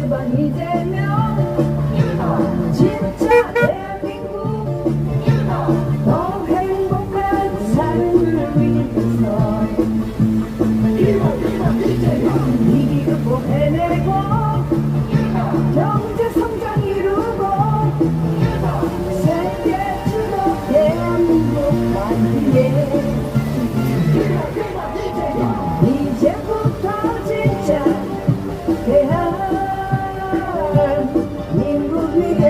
1번 이재명 진짜 대한민국 더 행복한 삶을 위해서 위기 극복해내고 경제 성장 이루고 세계 주도 대한민국 만들게 이제부터 진짜 대한민국 위해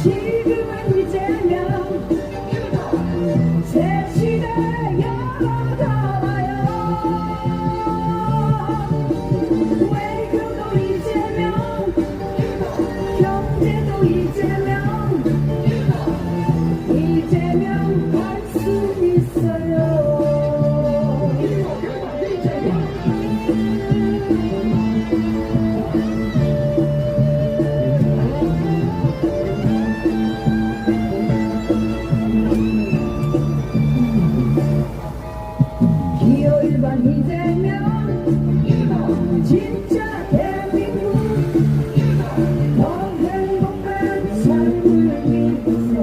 지금은 이재명 새 시대 열어가봐요. 외교도 이재명 경제도 이재명 할 수 있어요. 기호 1번 이재명 진짜 대한민국 더 행복한 삶을 위해서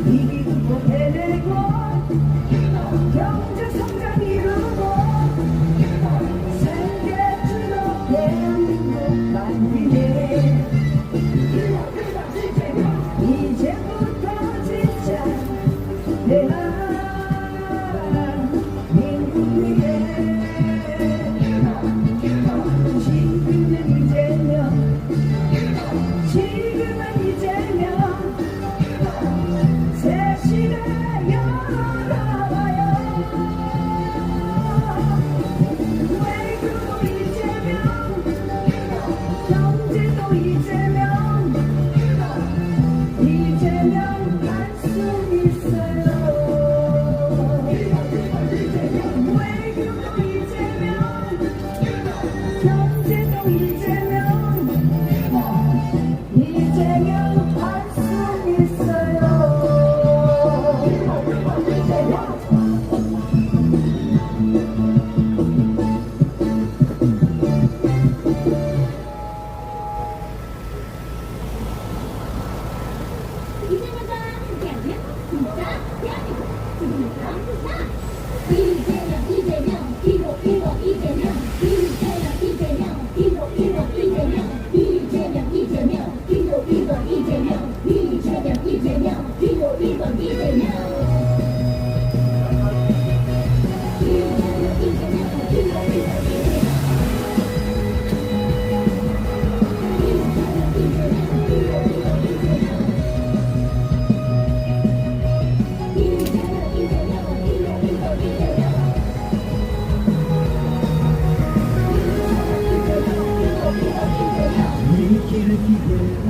위기 극복해내고 경제 성장 이루고 세계 주도 대한민국 만들게 이제부터 진짜 대한민국 위해 지금은 이재명 새 시대 열어가봐요. 외교도 이재명 경제도 이재명 할 수 있어요. 외교도 이재명 경제도 이재명 할 수 있어요. 이재명과 함께하는 진짜 대한민국 지금부터 이재명 기호 1번 이재명 이재명 기호 1번 이재명 이재명 기호 1번 이재명 기호 1번 이재명 위기를 기대고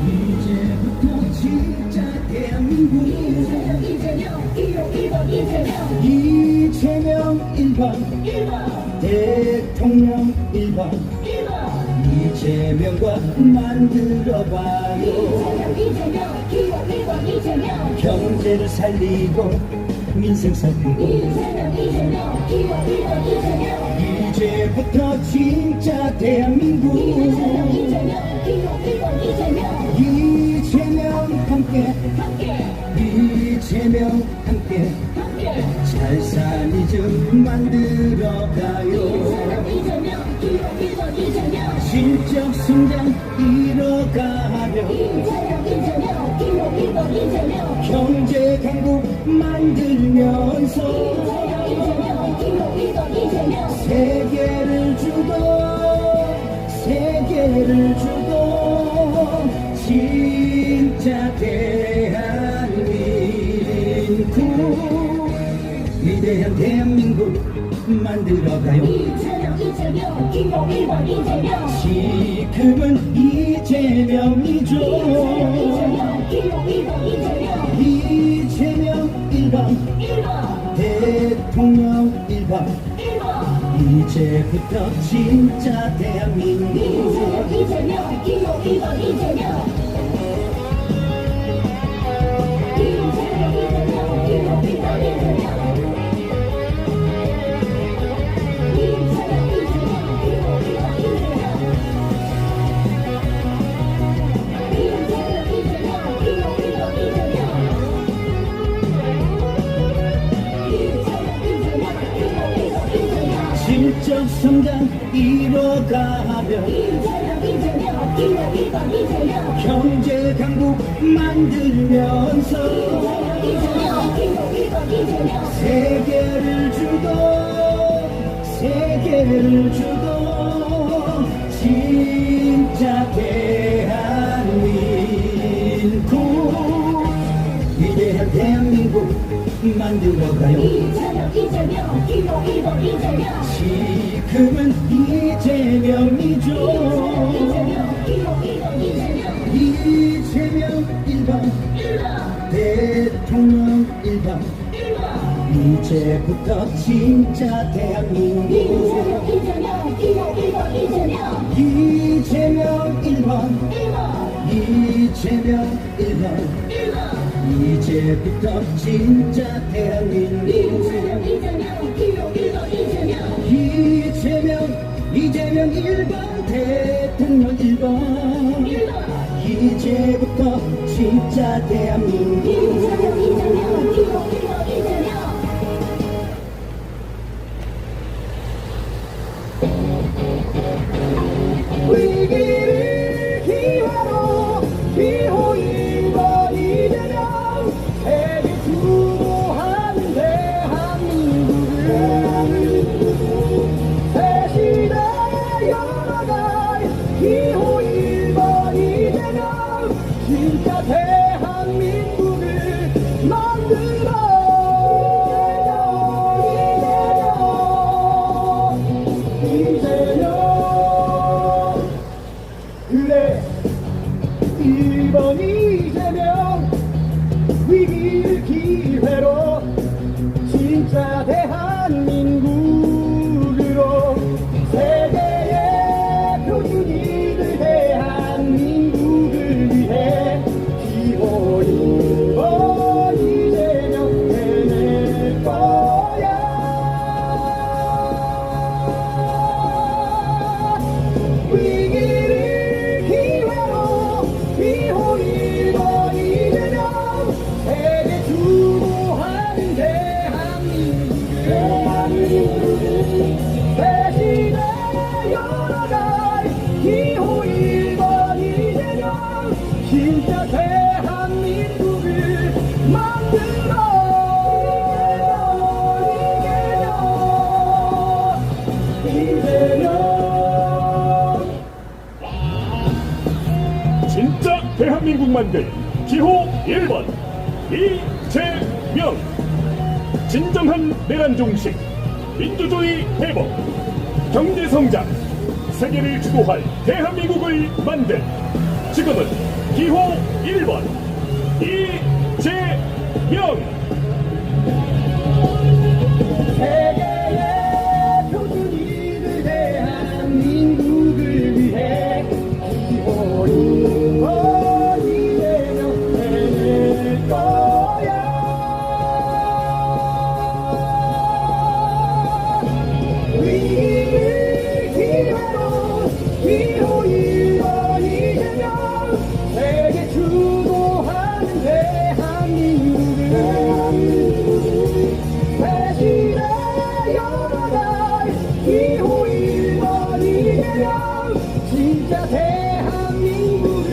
이제부터 진짜 대한민국 이재명 기호 1번 이재명 1번 대통령 1번 이재명과 만들어봐요. 이재명 기호 1번 경제를 살리고 민생 살리고 이재명 기호 1번 이제부터 진짜 대한민국 이재명 기호 1번 이재명 함께 이재명 함께 잘 사는 집 만들어가요. 이재명 기호 1번 실적 성장 이뤄가며 이재명 기호 1번 경제 강국 만들면서 기호 1번 세계를 주고 진짜 대한민국 위대한 대한민국 만들어가요. 이재명 기호 1번 지금은 이재명이죠. 기호 1번 이재명 1번 대통령 1번 이제부터 진짜 대한민국 이재명 기호 1번 성장 이뤄가며 이재명 이재명 기호 1번 이재명 경제 강국 만들면서 이재명 기호 1번 이재명 세계를 주도 진짜 대한민국 위대한 대한민국 만들어가요. 이재명 기호 1번 이재명 지금은 이재명이죠. 이재명 기호 1번 이재명 이재명 1번 1번 대통령 1번 1번 이제부터 진짜 대한민국 이재명 기호 1번 이재명 이재명 1번 1번 이재명 1번 1번 이제부터 진짜 대한민국 이재명 기호 1번 이재명 이재명 1번 대통령 1번 1번 이제부터 진짜 대한민국 이재명 기호 1번 이재명 위기를 기회로 기호 1번 이재명 세계 주도하는 대한민국을 새 시대 열어갈 기호 1번 이재명 진짜 대한민국을 만들어 이재명 그래 1번 이재명 위기를 기회로 진짜 대한민국으로 세계의 표준이 될 대한민국을 위해 기호 1번 이재명 해낼 거야 위기를 기회로 기호 1번 이재명 세계 주도하는 대한민국을 새 시대 열어갈 기호 1번 이재명 진짜 대한민국을 만들어 이재명 진짜 대한민국 만들 기호 1번 이재명 진정한 내란 종식 민주주의 회복 경제성장 세계를 주도할 대한민국을 만들 지금은 기호 1번 이재명 세계의 표준이 될 대한민국을 위해 기호 1번 이재명 해낼 거야 위기를 기회로 기호 1번 이재명 세계 주도하는 대한민국을 새 시대 열어갈 기호 1번 이재명 진짜 대한민국을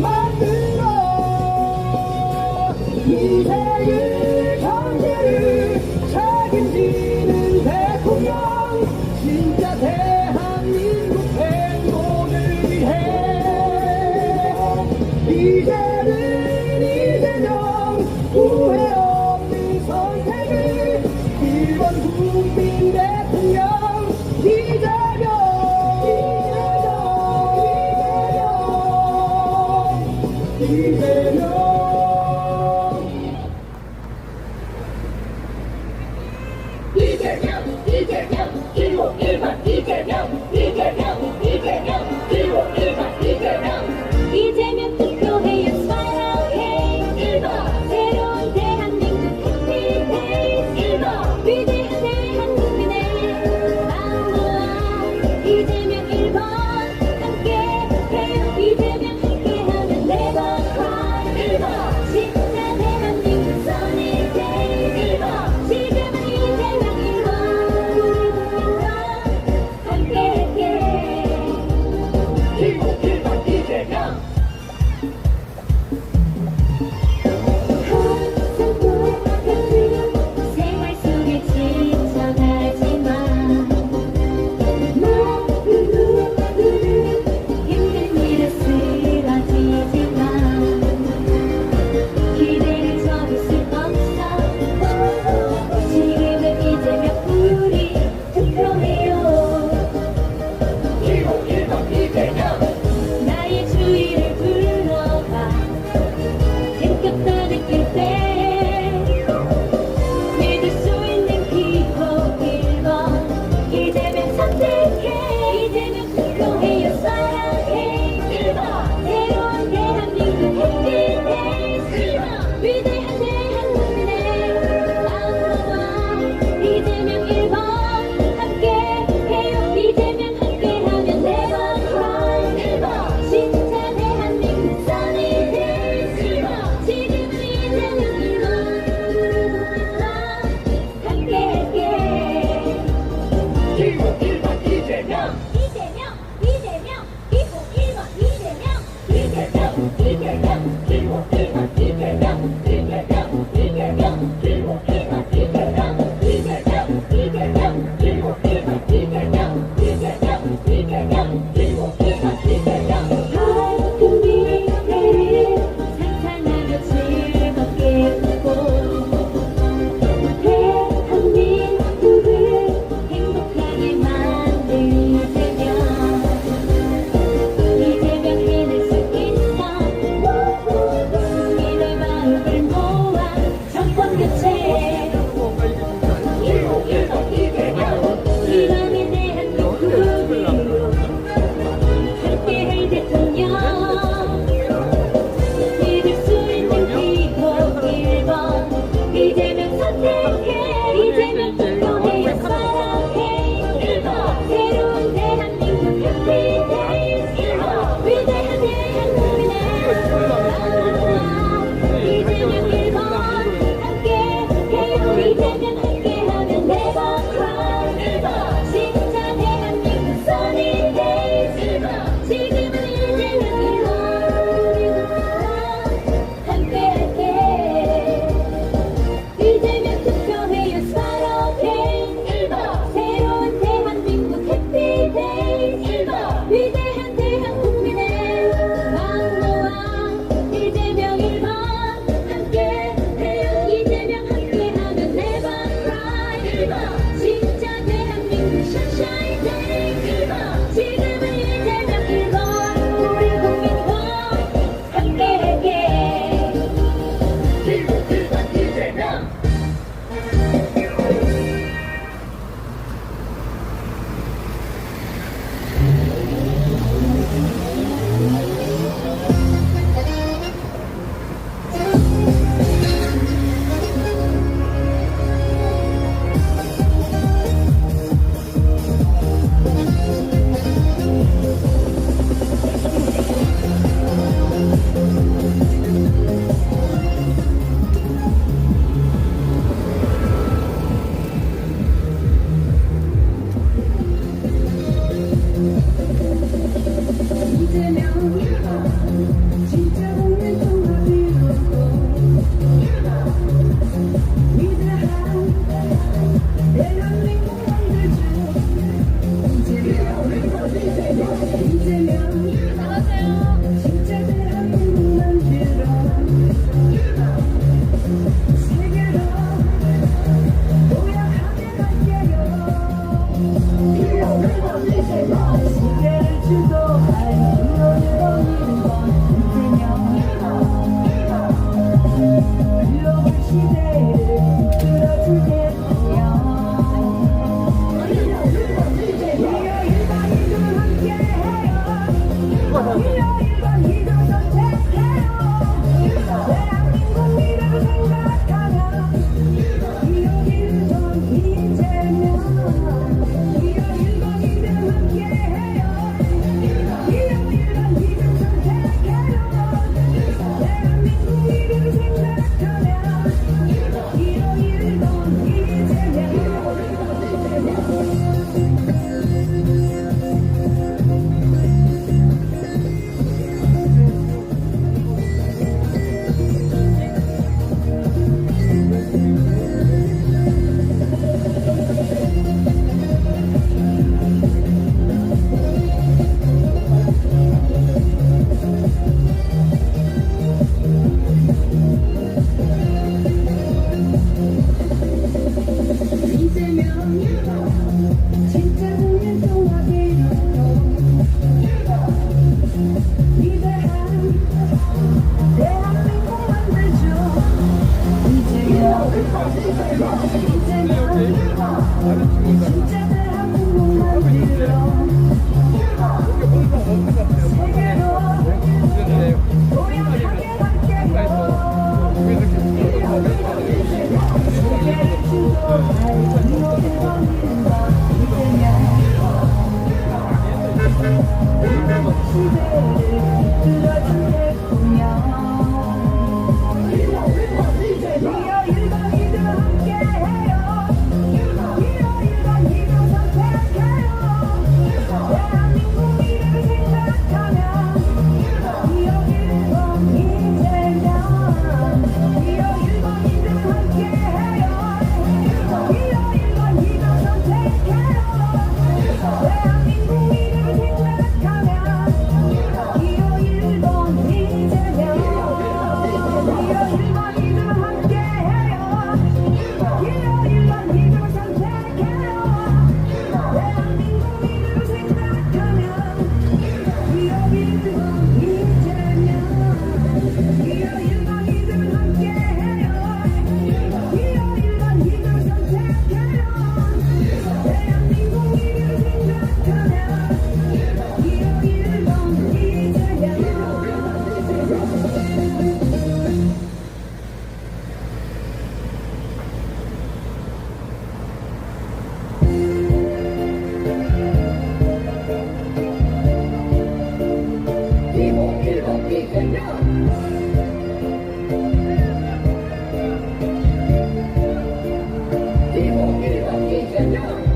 만들어 미래의 경제를 책임지는 대통령 진짜 대한민국 행복을 위해 이제는 이재명 후회 없는 선택을 1번 국민 대통령 이재명 이재명 이재명 기호 1번 이재명 기호 1번 이재명 투표해요 사랑해 1번 새로운 대한민국 해피데이 1번 위대한 대한국민의 마음 모아 이재명 1번 함께해요 이재명 함께하면 never cry 1번 진짜 대한민국 sunny day 1번 지금은 이재명 1번 우리 국민과 밝은 미래를 상상하며 즐겁게 웃고 대한민국을 행복하게 만들자면 이제면 해낼 수 있어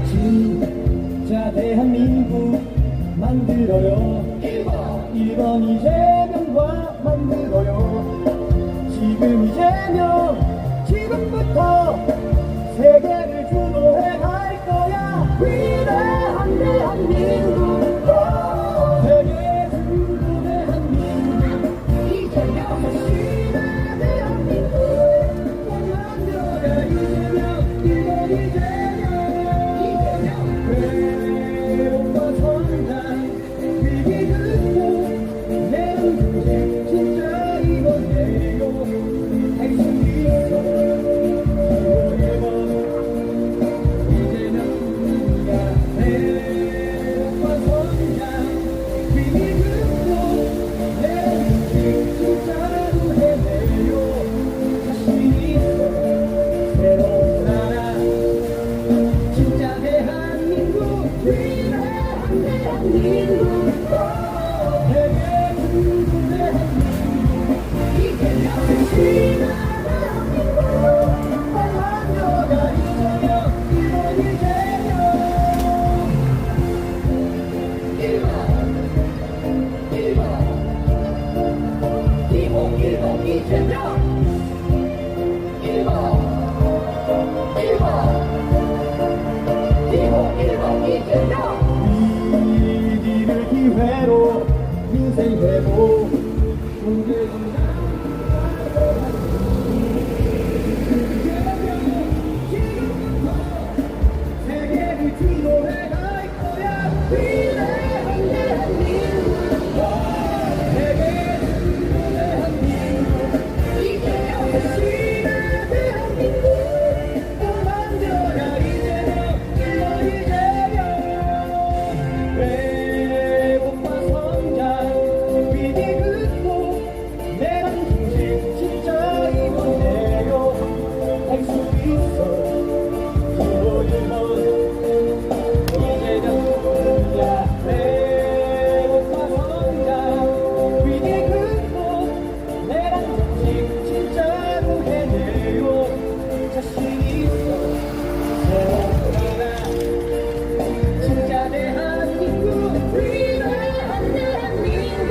진짜 대한민국 만들어요. 1번 이재명과 만들어요. 지금 이재명 지금부터 세계를 주도해 갈 거야. 위대한 대한민국, 세계 주도 대한민국, 이재명 시대 대한민국 만들어가. 이재명 1번 이재명 외롭고 성장 위기 극복 내 음식 진짜 이번에요. 할 수 있어. 이재명이야. 외롭고 성장 위기 극복 내 음식 진짜로 해내요. 자신 있어. 새로운 나라 진짜 대한민국, 위대한 대한민국, 세계 주도 대한민국, 이재명 시대 대한민국 만들어가. 이재명 1번 이재명 1번 이재명 1번 이재명 위기를 기회로 인생 회복 경제 성장 세계를 주도해 갈 거야. 위대한 대한민국, 세계 주도 대한민국, 이재명 시대 대한민국 만들어가. 이재명 1번 이재명 외국과 성장 위기 극복 내란 중심 진짜 이번에요. 할 수 있어. 이재명이야. 외국과 성장 위기 극복 내란 중심 진짜로 해내요. 자신 있어. 새로운 나라 진짜 대한민국, 위대한 대한민국,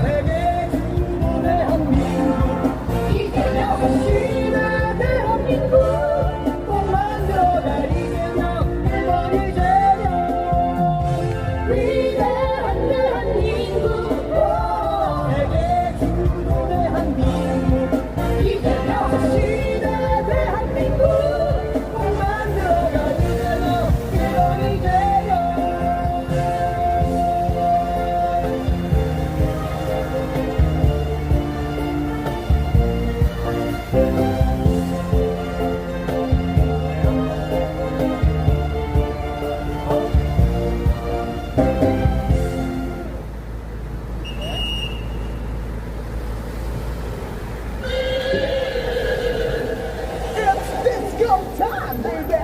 세계 주도 대한민국, 이재명 시대 대한민국 만들어가. 이재명 1번 이재명 위대한 대한민국, 세계 주도 대한민국, 이재명 시대 대한민국 만들어가. 이재명 1번 이재명 It's disco time, baby.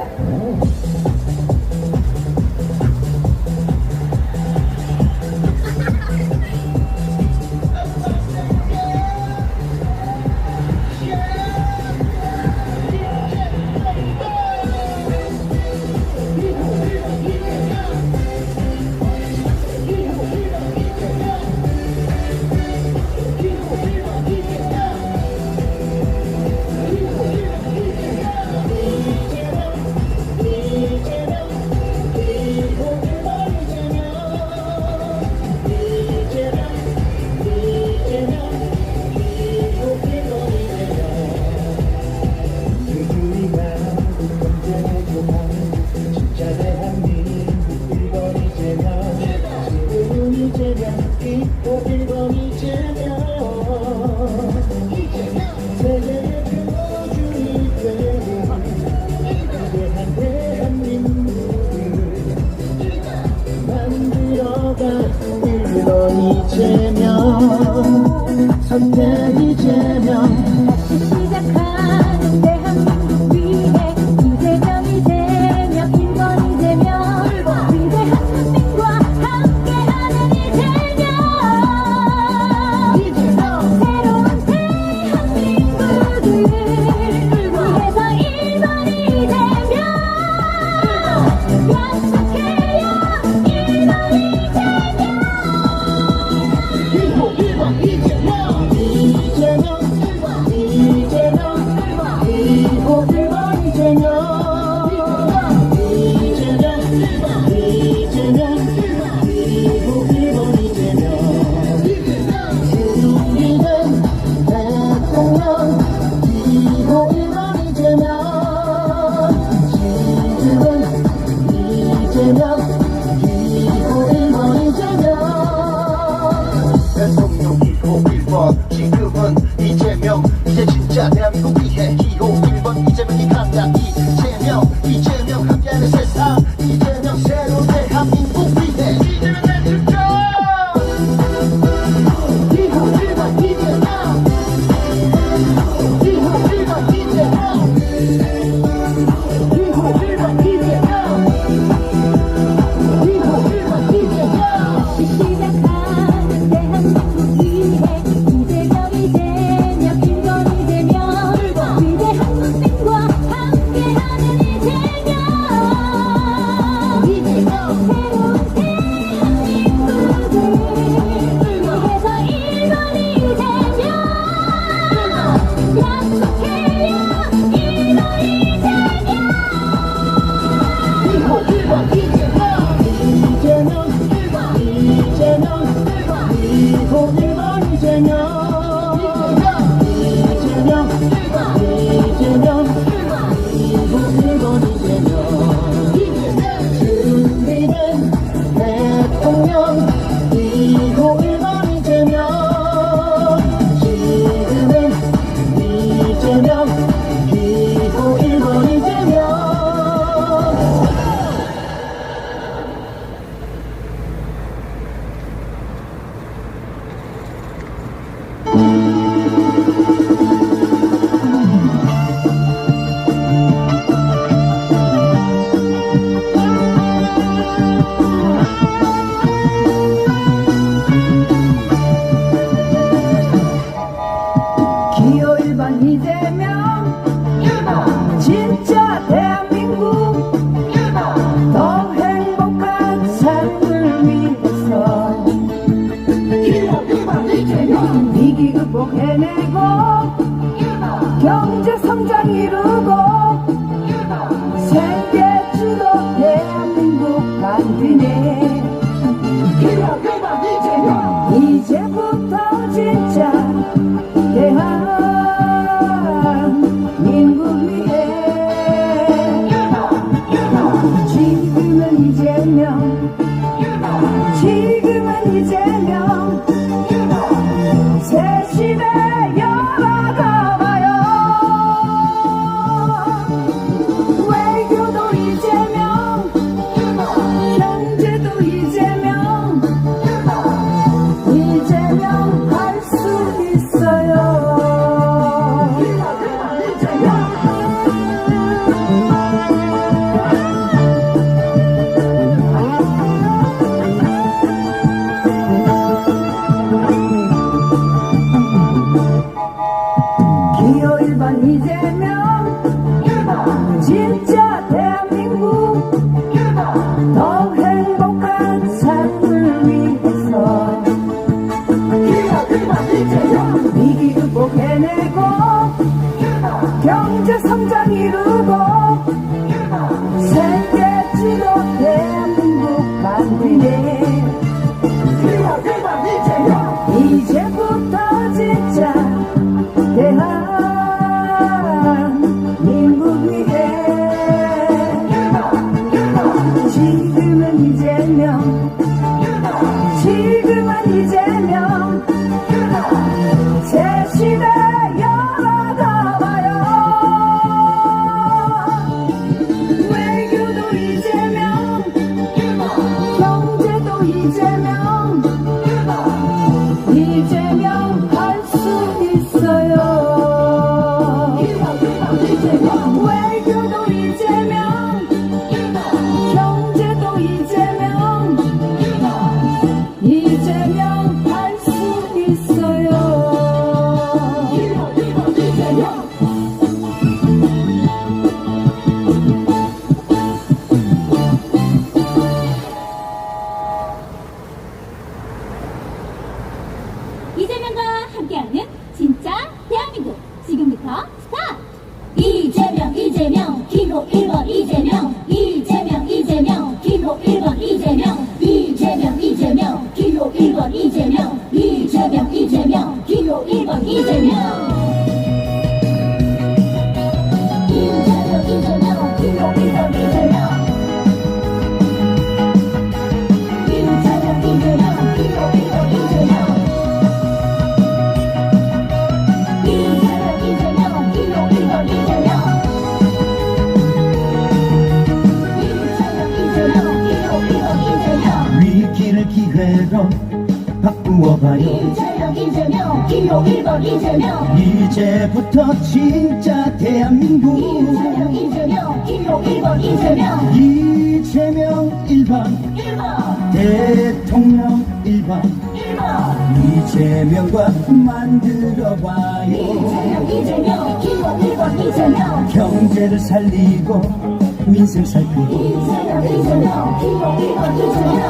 이재명 선택 이재명 다시 시작하는 대한민국 위해 이재명 이재명 1번 이재명 위대한 국민과 함께하는 이재명 지금은 이재명 이제 진짜 대한민국 위해 기호 1번 이재명이 간다. 이재명 함께하는 세상 이재명 새로운 대한민국 위해 이재명 내 주장 기호 1번 이재명 기호 1번 이재명 기호 1번 이재명 기호 1번 이재명 시작하는 대한민국 위해 이재명 이재명 김건 이재명 위대한 국민과 함께하는 이재명 새로운 대한민국을 위해서 1번 이재명 약속해요 1번 이재명 기호 1번 이재명 이재명 기호 1번 이재명 준비된 대통령 기호 1번 이재명 지금은 이재명 기호 1번 이재명 기호 1번 이재명 진짜 대한민국 더 행복한 삶을 위해서 기호 1번 이재명 위기 극복해내고 경제 성장 이루고 세계주도 대한민국 만드네 기호 1번 이재명 이제부터 진짜 대한민국 위해 지금은 이재명 새 시대 열어가봐요 외교도 이재명 경제도 이재명 할 수 있어요 기호 1번 이재명 진짜 대한민국 더 행복한 삶을 위해서 위기 극복해내고 경제 성장 이루고 세계주도 대한민국 만드네 이제부터 진짜 대한민국 위해 지금은 이재명 새 시대 열어가봐요 외교도 이재명 경제도 이재명 할 수 있어요 외교도 이재명 경제도 이재명 할 수 있어요 이재명과 함께하는 진짜 대한민국 지금부터 스타트 이재명 기호 1번 이재명 기호 1번 이재명 기호 1번 이재명 기호 1번 이재명 기호 1번 이재명 만들어가요. 이재명 기호 1번 이재명 이제부터 진짜 대한민국 이재명 기호 1번 이재명 이재명 1번 1번 대통령 1번 1번 이재명과 만들어봐요. 이재명 기호 1번 이재명 경제를 살리고 민생 살피고 이재명 기호 1번 이재명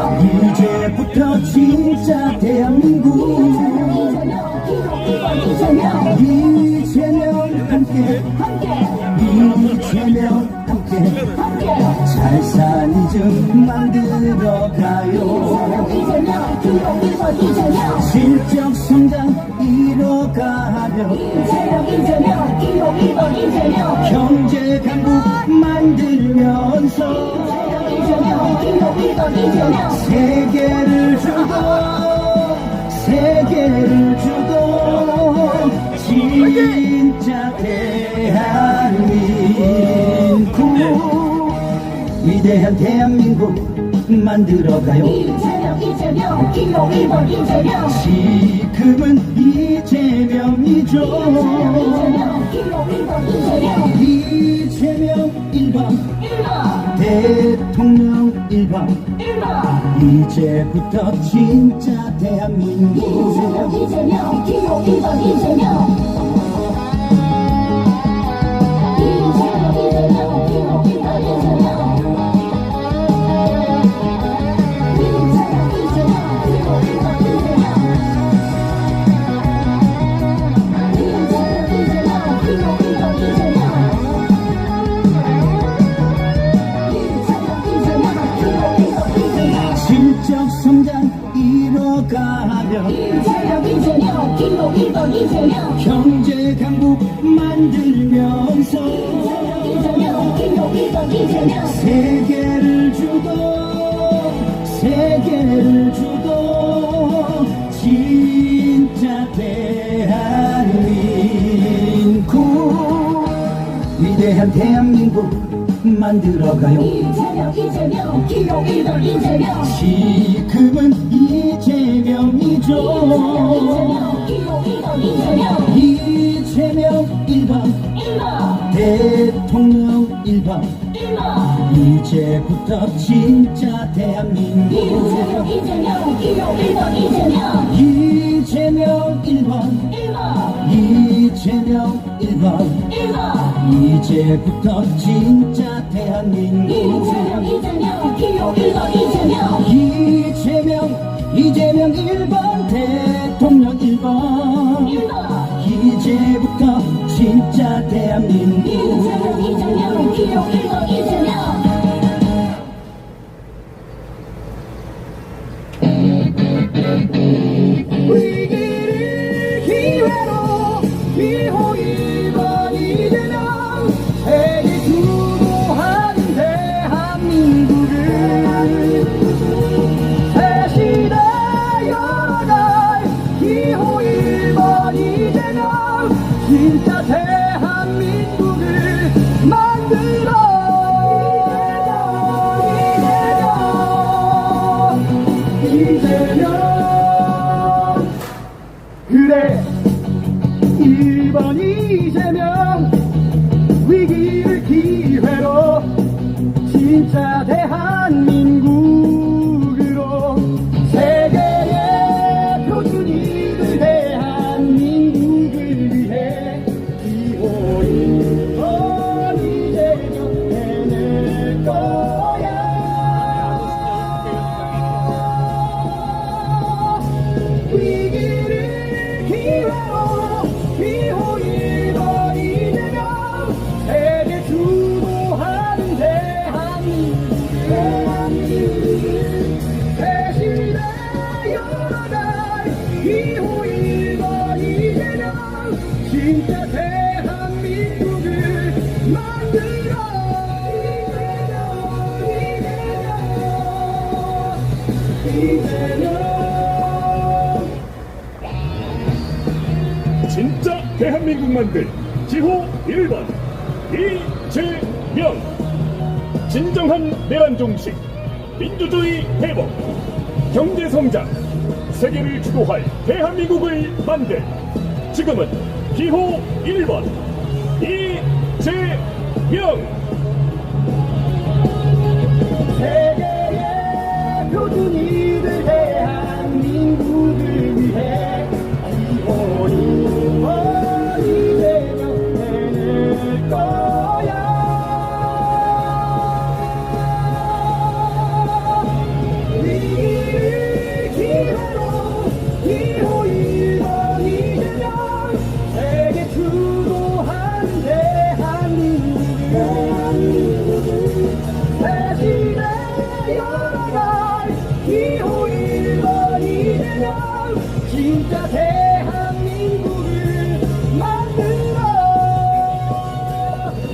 이제부터 진짜 대한민국 이재명 기호 1번 이재명 이재명 함께 이재명 함께 잘 사는 집 만들어가요. 이재명 기호 1번 이재명 실적 성장 이뤄가며 이재명 기호 1번 이재명 경제 강국 만들면서 이재명 기호 1번 이재명 세계를 주도 진짜 대한민국 위대한 대한민국 만들어가요. 이재명 기호 1번 이재명 지금은 이재명이죠. 이재명 기호 1번 이재명 이재명 1번 1번 대통령 1번 1번 이제부터 진짜 대한민국 이재명 기호 1번 이재명 실적 성장 이뤄가며 이재명 기호 1번 이재명 경제 강국 만들면서 이재명 기호 1번 이재명 세계를 주도 진짜 대한민국 위대한 대한민국 만들어가요. 이재명 기호 1번 이재명 지금은 이재명이죠. 기호 1번 이재명 이재명 1번 1번 대통령 1번 1번 이제부터 진짜 대한민국 이재명 기호 1번 이재명 이재명 1번 1번 이재명 1번 1번 이제부터 진짜 대한민국 이재명 기호 1번 이재명 이재명 1번 대통령 1번 1번 이제부터 진짜 대한민국 이재명 기호 1번 이재명 위기를 기회로 기호 1번 이재명 세계 주도하는 대한민국을 새 시대 열어갈 기호 1번 이재명 진짜 대한민국을 만들어 이재명 그래 1번 이재명 위기를 기회로 진짜 대한민국으로 세계의 표준이 될 대한민국을 위해 기호 1번 이재명 해낼 거야. 위기를 기회로 기호 1번 이재명 세계 주도하는 대한민국 새 시대 열어갈 기호 1번 이재명 진짜 대한민국을 만들어 이재명 진짜 대한민국 만들 지호 1번 이재명. 진정한 내란 종식, 민주주의 회복, 경제 성장, 세계를 주도할 대한민국을 만들 지금은 기호 1번 이재명. 세계의 표준이 될 대한민국을 위해 기호 1번 이재명 해낼 거야. 위기를 기회로 기호 1번 이재명 세계 주도한 대한민국을 대신에 열어갈 기호 1번 이재명 진짜 대한민국을 만들어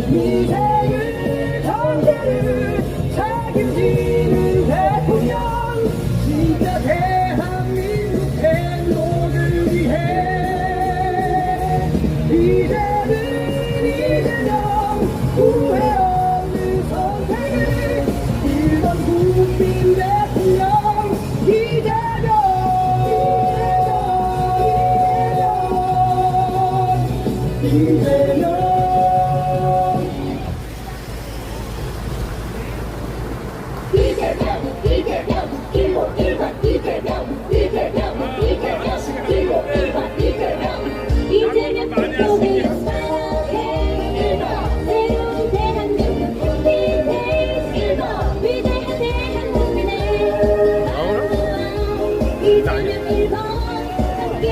민생을 경제를 책임지는 대통령 진짜 대한민국 행복을 위해 이제는 이재명 후회 없는 선택을 1번 국민 대통령 이재명 이재명 기호 1번 이재명 기호 1번 이재명 대통령 사랑해 1번 새로운 대한민국 해피데이 1번 위대한 대한민국의 이재명 1번 함께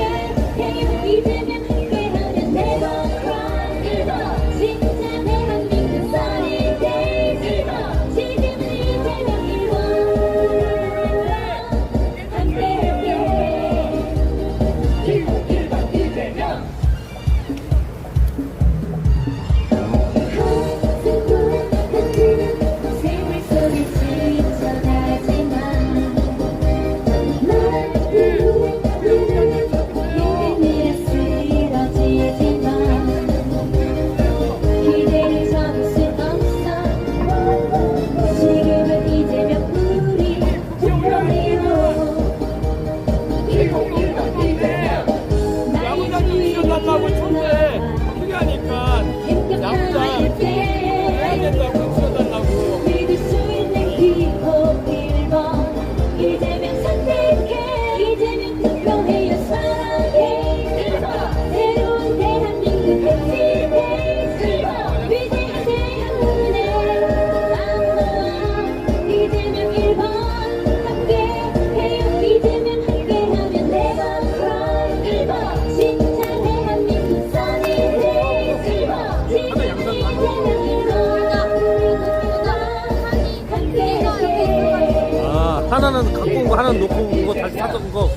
해요 이재명 함께하면 never cry 1번 진짜 대한민국 sunny days 1번 지금은 이재명 1번 함께할게 기호 1번 이재명 생활 속에 지쳐가지만 힘들면 쓰러지지만 기대를 접을 수 없어 지금은 이재명 우리 용감해요 기호 1번 이재명 야구장이 시원하다고 촌데 필요하니까 야구장 해야 된다고 시원하다고. 믿을 수 있는 기호 1번 이재명 선택해 이재명 투표해요 사랑해 1번 새로운 대한민국 해피데이 1번 위대한 대한민국의 이재명 1번 함께해요 이재명 함께하면 never cry 1번 진짜 대한민국 sunny days 1번 지금 이재명 1번 함께할게 아, 하나는 갖고 온 거, 하나는 놓고 온 거, 다시 사서 온 거.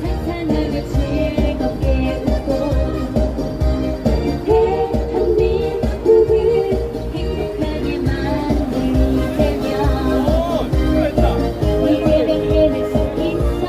상상하며 즐겁게 웃고 대한민국을 행복하게 만들 이재명 이재명 해낼 수 있어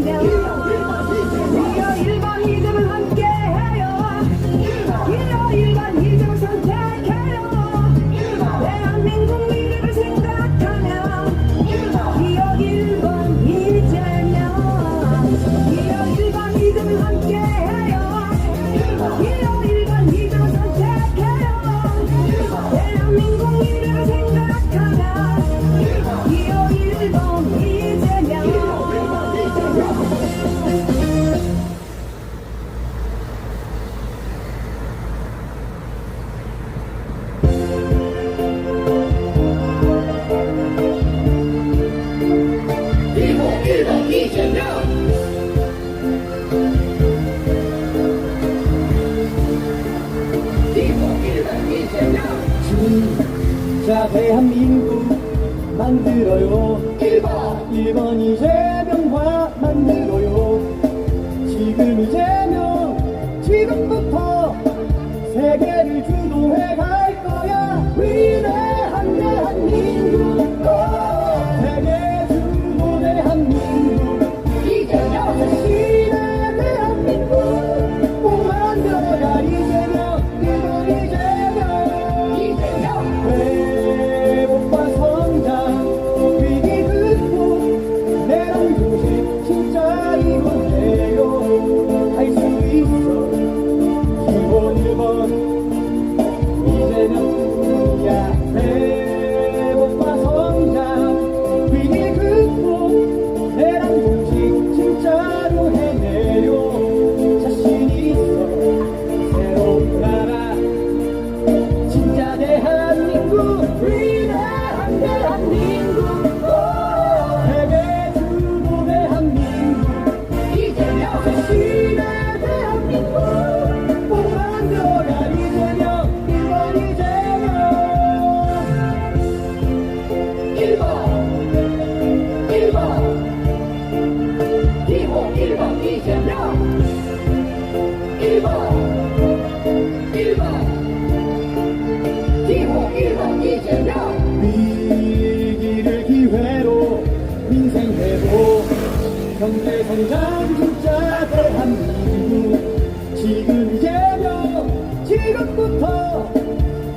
이재명 기호 1번 이재명 함께해요. 기호 1번 이재명 선택해요. 대한민국 미래를 생각하면 기호 1번 이재명 기호 1번 이재명 함께해요. 기호 1번 이재명 선택해요. 대한민국 미래를 생각하면 기호 1번 이재명 진짜 대한민국 만들어요. 1번 이재명과 만들어요. 지금 이재명 지금부터 세계를 주도해 갈 거야. 위대한 대한민국 세계 주도 대한민국 이재명 자신의 대한민국 꼭 만들어야 이재명 1번 이재명 회복과 성장 위기 극복 내란 조직 진짜 이루어내요. 할 수 있어 기본 1번 이재명야. 회복과 성장 위기 극복 내란 조직 진짜로 해내요. 자신 있어 새로운 나라 진짜 대한민국 위대한 대한민국 세계 주도 대한민국 이재명 자신의 대한민국 꼭 만들어야 이재명 1번 이재명 1번 기호 1번 이재명 1번 기호 1번 이재명 위기를 기회로 민생 회복 경제 성장 진짜 대한민국 지금 이재명 지금부터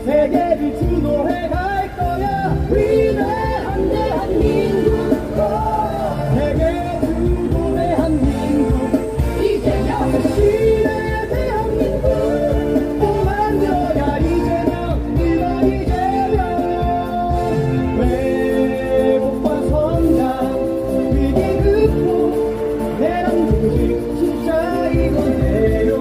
세계를 주도해 갈 거야. 위대한 대한민국 세계 주도 대한민국 이재명 자신의 대한민국 꼭 만들어야 이재명 1번 이재명 회복과 성장 위기 극복 내란 조직 진짜 이뤄내요.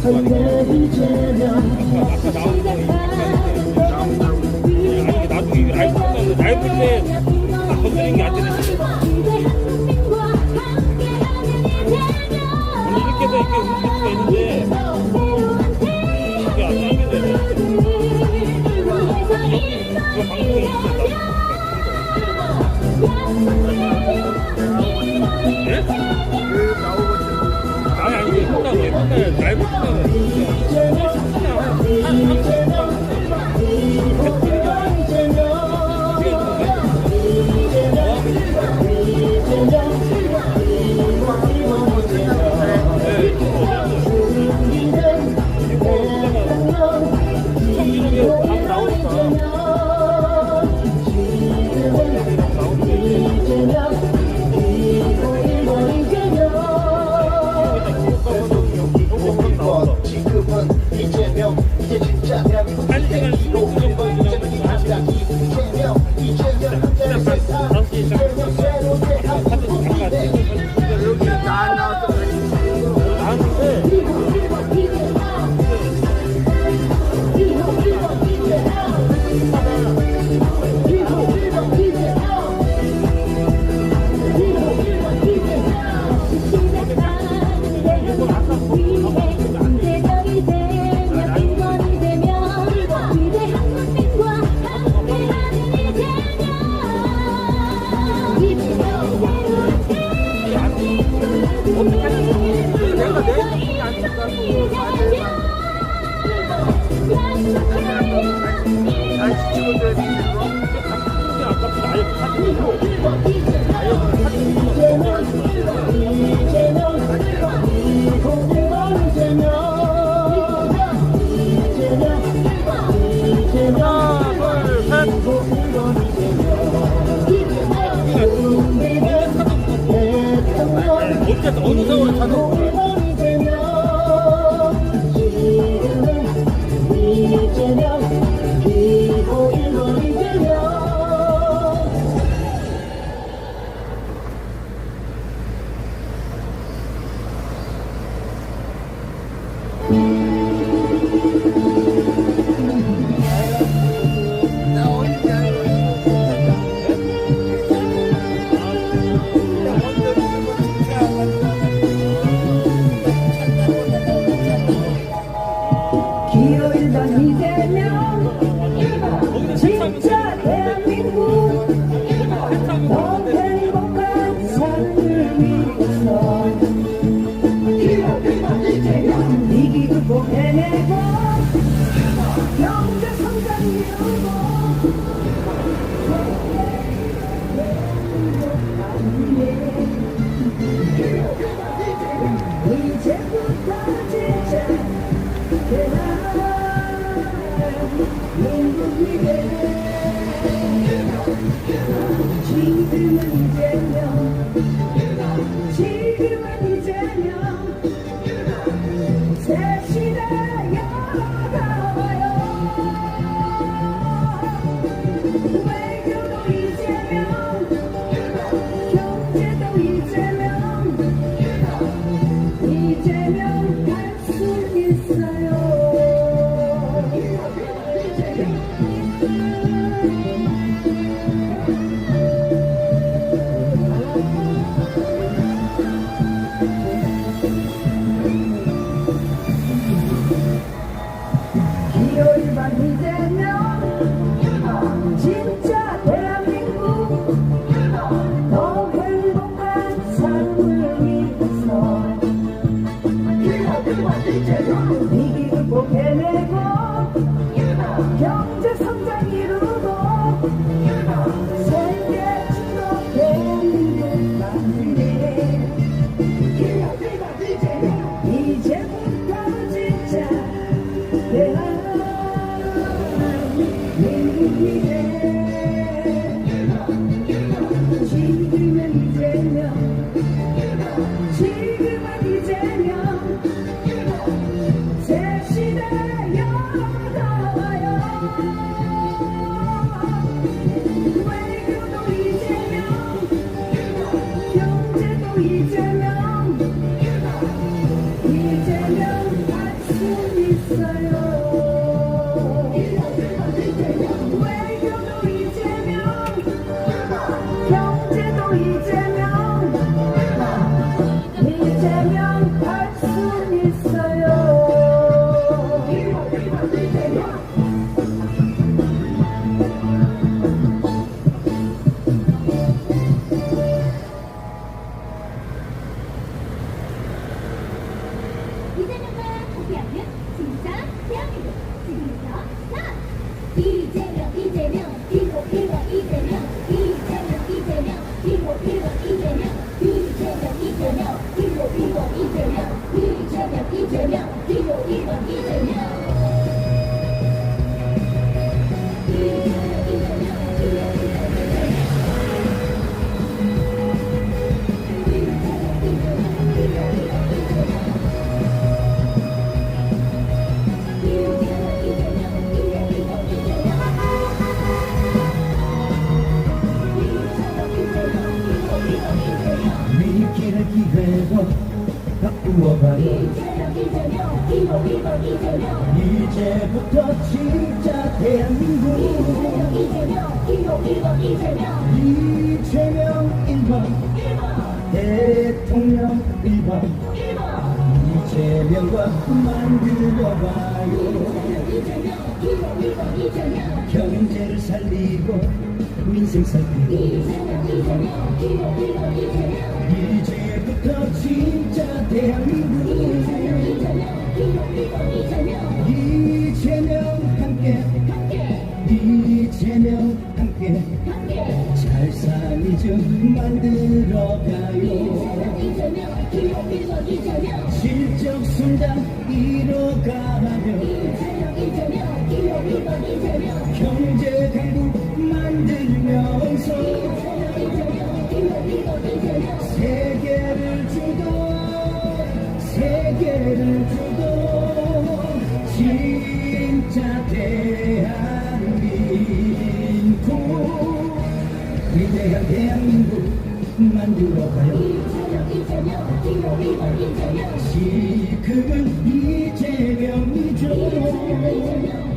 선대 이재명 아까 나온 거 아니 나중에 라이브 끝나면 라이브 때 건드리는 게 안 되네. 오늘 이렇게 해서 이렇게 움직일 수가 있는데 이게 안 당기게 되네. 이거 방송에 있는데 네? 아니 이게 끝나고 끝나요. 라이브 끝나고 지금은 이재명 이제 진짜 대한민국 위해 기호 1번 이재명이 아니라 이재명 함께하는 세상 이재명 새로 대한민국 위해 어느 세월에 찾아온 기호 1번 이재명 진짜 대한민국 더 행복한 삶을 위해서 위기 극복해내고 경제 성장 이루고 이제부터 진짜 지금은 이재명 새 시대 열어가봐요 외교도 이재명 경제도 이재명 이재명 할 수 있어요 기호 1번 이재명 진짜 대한민국 더 행복한 삶을 위해서 위기 극복해내고 경제 성장 이루고 세계 주도 대한민국 만들기 이제부터 진짜 대한민국 위해 지금은 이재명 지금은 이재명 있어요. 이재명과 함께하는 진짜 대한민국 지금부터 스타트! 이재명 기호 1번 이재명 이재명 기호 1번 이재명 기호 1번 이재명 기호 1번 이재명 위기를 기회로 바꾸어봐요. 기호 1번 이재명 이제부터 진짜 대한민국 기호 1번 이재명 이재명 1번 대통령 1번 이재명과 만들어봐요. 기호 1번 이재명 경제를 살리고 민생 살피고 기호 1번 이재명 이제부터 진짜 대한민국 기호 1번 이재명 이재명 함께 이재명 함께 잘 사는 좀 만들어가요. 이재명 기호 1번 이재명 실적 순장 이뤄가며 이재명 기호 1번 이재명 경제 강국 만들면서 이재명 기호 1번 이재명 세계를 주도 진짜 대한민국 위대한 대한민국 만들어가요. 이재명 기호 1번 이재명 지금은 이재명이죠.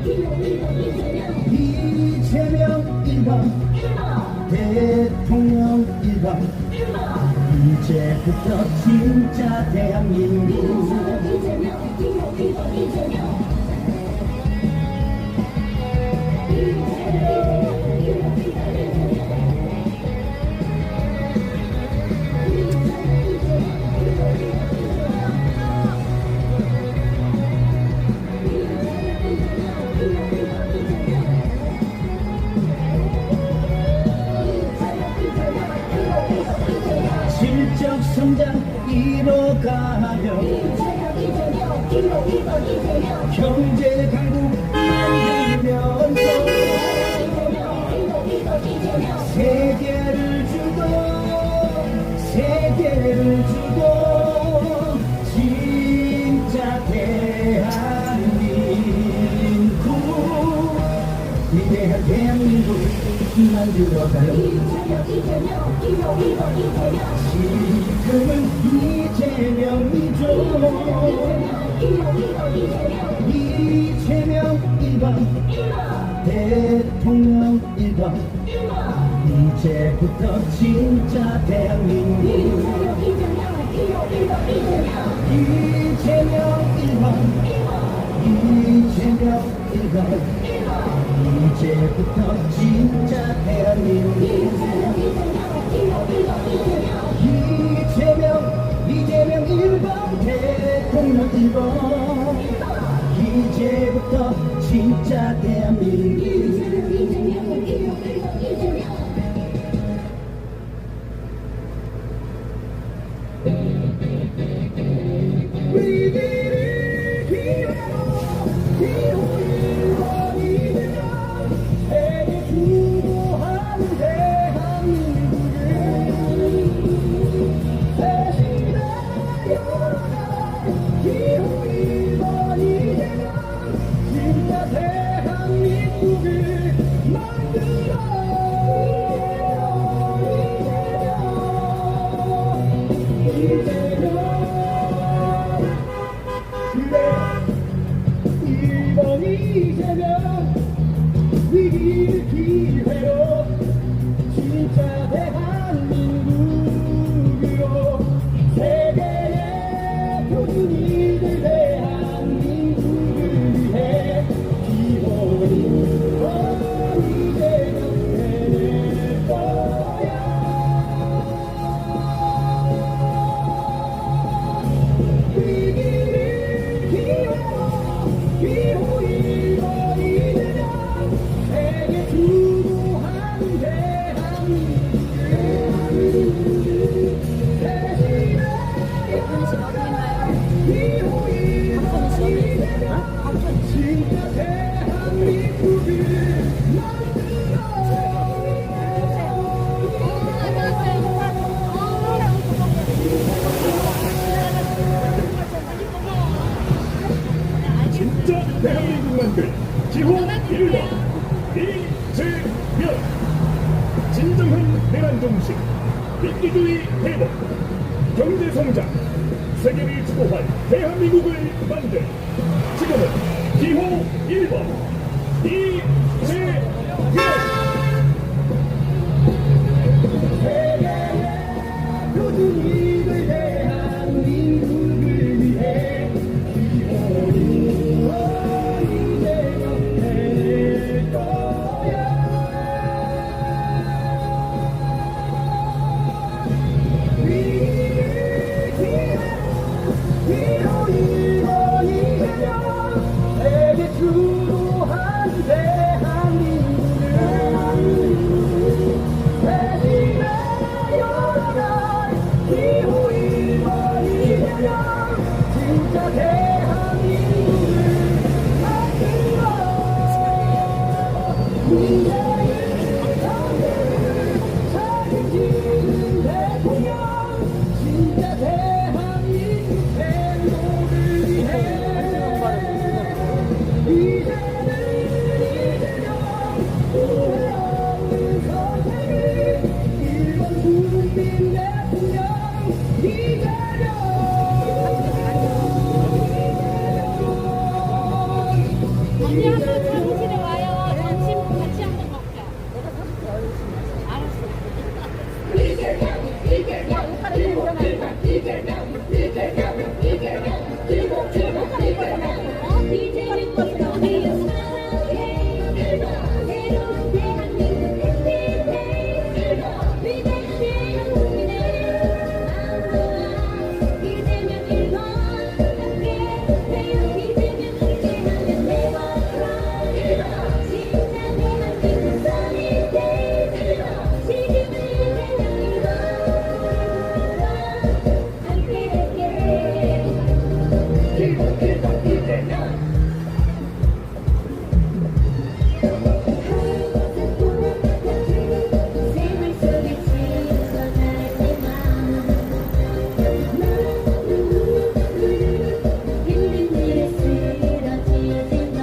기호 1번 이재명 이재명 1번 대통령 1번 이제부터 진짜 대한민국 이재명 기호 1번 이재명 실적 성장 이뤄가며 기호 1번 이재명 경제 강국 만들면서 세계를 주도 진짜 대한민국 위대한 대한민국 만들어가요. 기호 1번 이재명 지금은 이재명이죠. 기호 1번 이재명 이재명 1번 대통령 1번 이제부터 진짜 대한민국 기호 1번 이재명 이재명 1번 이재명 1번 이제부터 진짜 대한민국 이재명 1번 대통령 1번 이제부터 진짜 대한민국 위기를 기회로 기호 1번이 되면 세계 주도하는 대한민국을 새 시대에 열어갈 기호 1번이 되면 진짜 대한민국을 만들어 이재명 그래 1번이 되면 위기를 기회로 진짜 대한민국으로 세계의 표준이 될 진짜 대한민국을 진짜 대한민국 만들 지호 1번 이재명. 진정한 대란 정신, 민주주의 회복, 경제 성장, 세계를 주도할 대한민국을 만들 지금은 기호 1번 이재명. 표준이들 대한민국을 위해 기호를 이재명 해낼 거야. 위기를 기호 1번 이재명 세계 주도한 대한민국을 대신에 열어갈 기호 1번 이재명 진짜 대한민국을 만들어 미래의 상대를 책임지는 대통령 진짜 대한민국 행복을 위해 이제는 이재명 후회 없는 선택을 1번 국민 대통령 이재명. 언니 한번 사무실에 와요. 점심 같이 한번 먹자. 생활 속에 지쳐가지만 힘든 일에 쓰러지지만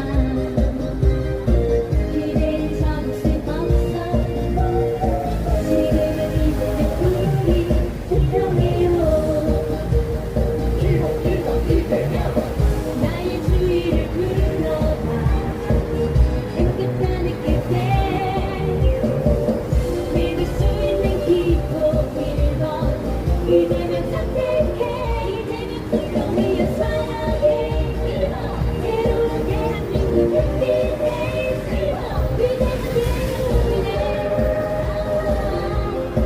기대를 접을 수 없어. 지금은 이제는 우리 대통령이요. 나의 주위를 둘러봐 행복한 느낄 믿을 수 있는 기호 1번 이제는 선택해. 이제는 불러내어 사랑해. 새로운 대한민국 준비해. 이제는 대한민국이네.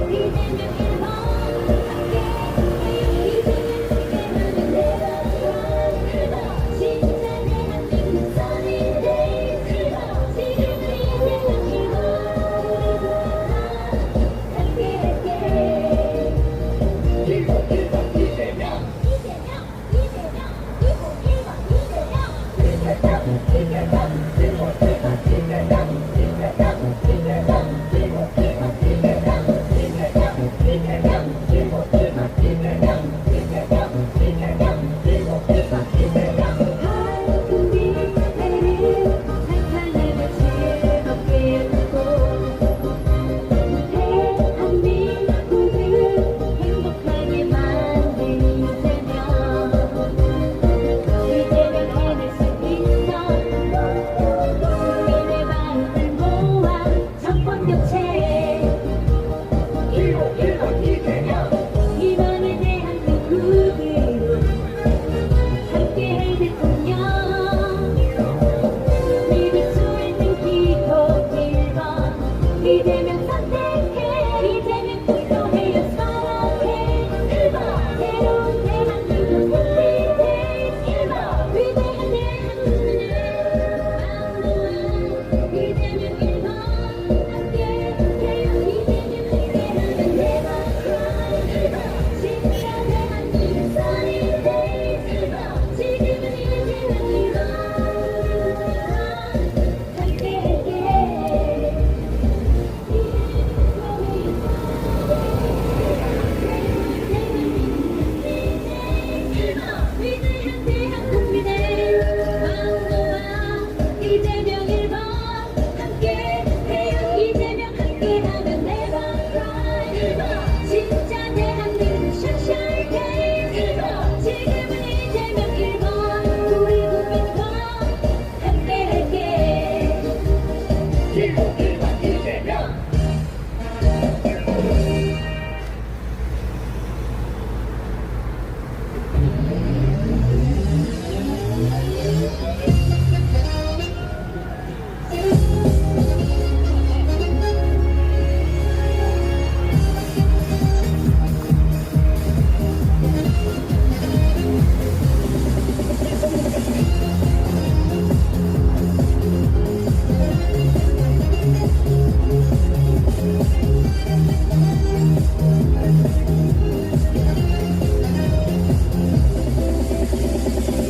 이제는 1번 함께 이제는 지켜가는 내가 진짜 대한민국 선인데 지금은 이제는 1번 행복하게 만들자면 이제는 해낼 수 있어.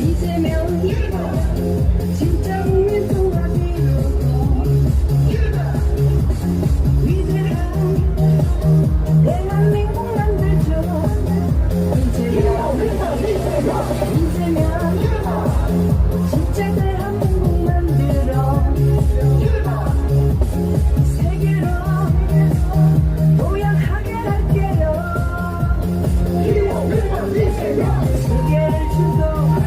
이제면 진짜 국민 통합이루고 위대한 대한민국 만들죠. 이제면 진짜 대한민국 만들어 세계로 도약하게 할게요. 세계를 주도할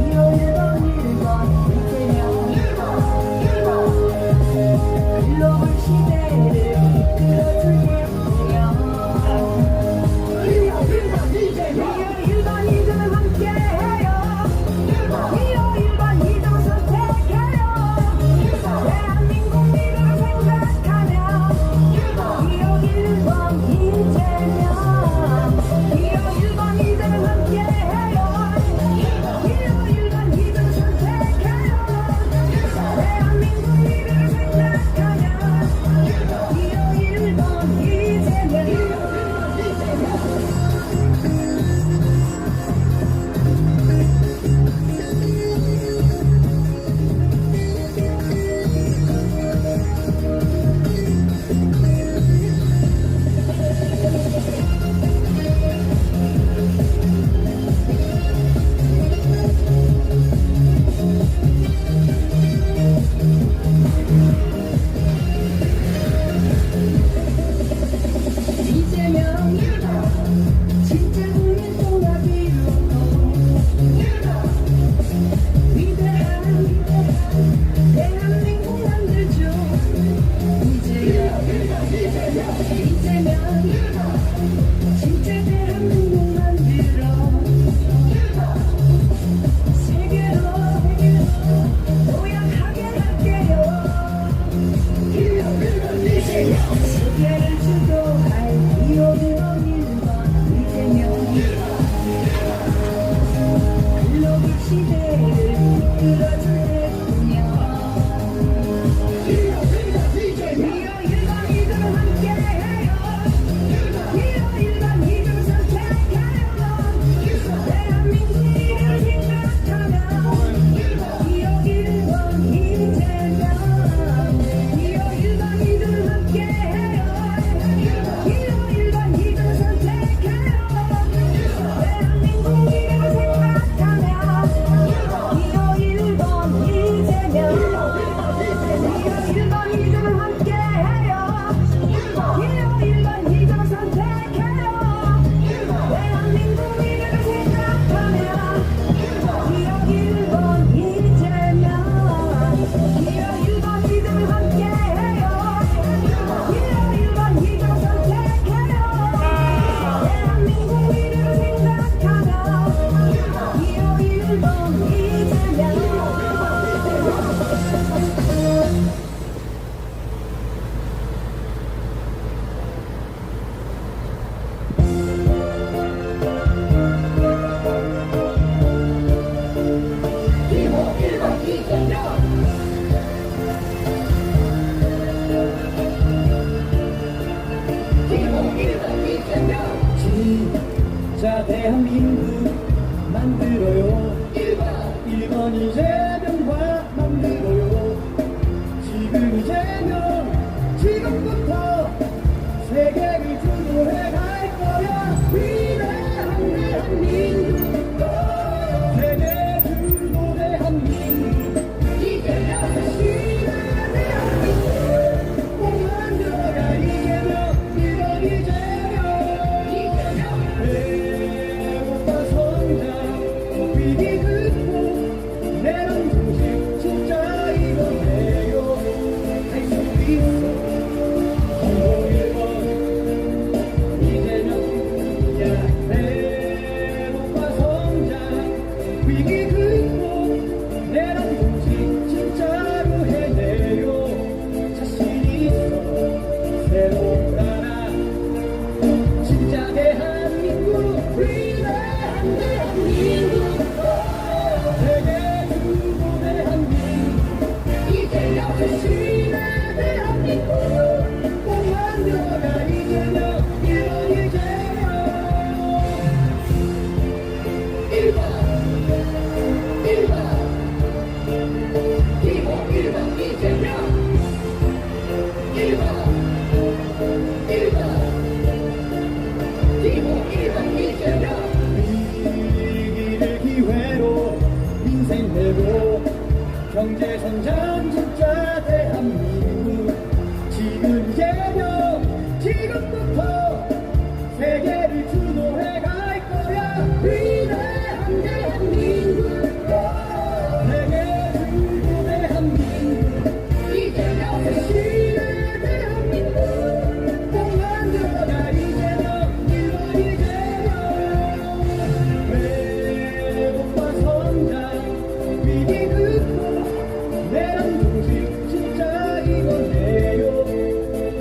이호 1번이 되고 경제 성장 진짜 대한민국 지금 이재명 지금부터 세계를 주도해 갈 거야 위대한 대한민국 세계 주도 대한민국 이재명 대신의 대한민국 꼭 만들어가 이재명 일본 이재명 회복과 성장 위기 극복 내란 조직 진짜 이거네요